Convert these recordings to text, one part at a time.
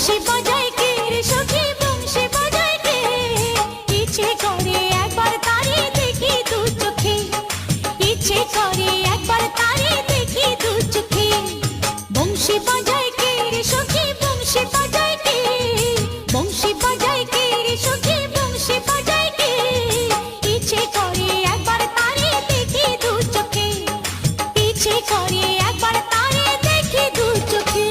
বংশী বাজায় কে রে সখী বংশী বাজায় কে, ইচ্ছে করে একবার তারে দেখি দু চোখে, ইচ্ছে করে একবার তারে দেখি দু চোখে। বংশী বাজায় কে রে সখী বংশী বাজায় কে, বংশী বাজায় কে রে সখী বংশী বাজায় কে, ইচ্ছে করে একবার তারে দেখি দু চোখে, ইচ্ছে করে একবার তারে দেখি দু চোখে।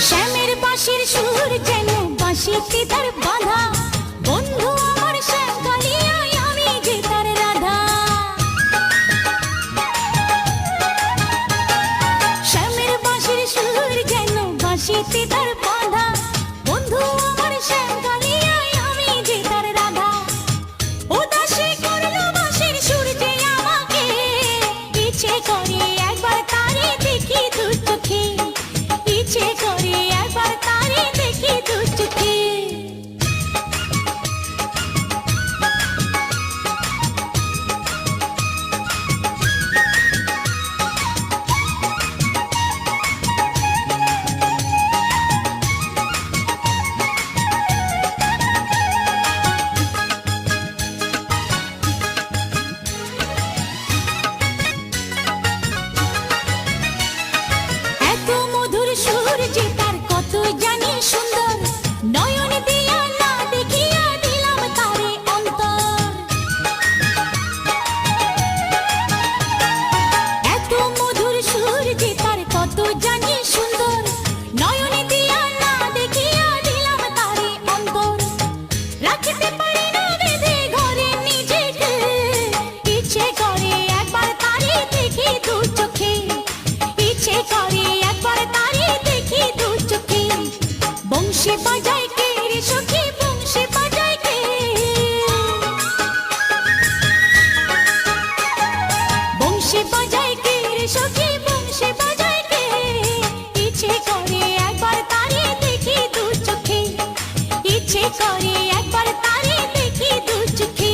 শ্যামের বাঁশির সুর যেন বাঁশিতে তার বাঁধা, বন্ধু আমার শ্যাম কালিয়ায় আমি যে তার রাধা। শ্যামের বাঁশির সুর যেন বাঁশিতে তার বাঁধা, বন্ধু আমার শ্যাম কালিয়ায় আমি যে তার রাধা। উদাসী করলো বাঁশির সুর যে আমাকে, ইচ্ছে করে একবার তারে দেখি দু চোখে, ইচ্ছে করে একবার তারে দেখি দু চোখে। এত মধুর সুর যে তার কত জানি সুন্দর, নয়ন দিয়া না দেখিয়া দিলাম তারে অন্তর। এত মধুর সুর যে তার কত জানি সুন্দর, নয়ন দিয়া না দেখিয়া দিলাম তারে অন্তর। রাখতে পারি না বেঁধে ঘরে নিজেকে, ইচ্ছে করে একবার তারে দেখি দু চোখে, ইচ্ছে করে একবার তারে দেখি দু চোখে। বংশী বাজায় কে রে সখী বংশী বাজায় কে, বংশী বাজায় কে রে সখী বংশী বাজায় কে, ইচ্ছে করে একবার তারে দেখি দু চোখে, ইচ্ছে করে একবার তারে দেখি দু চোখে।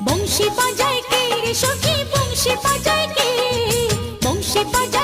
বংশী বাজায় কে রে সখী বংশী বাজায় কে, বংশী বাজায়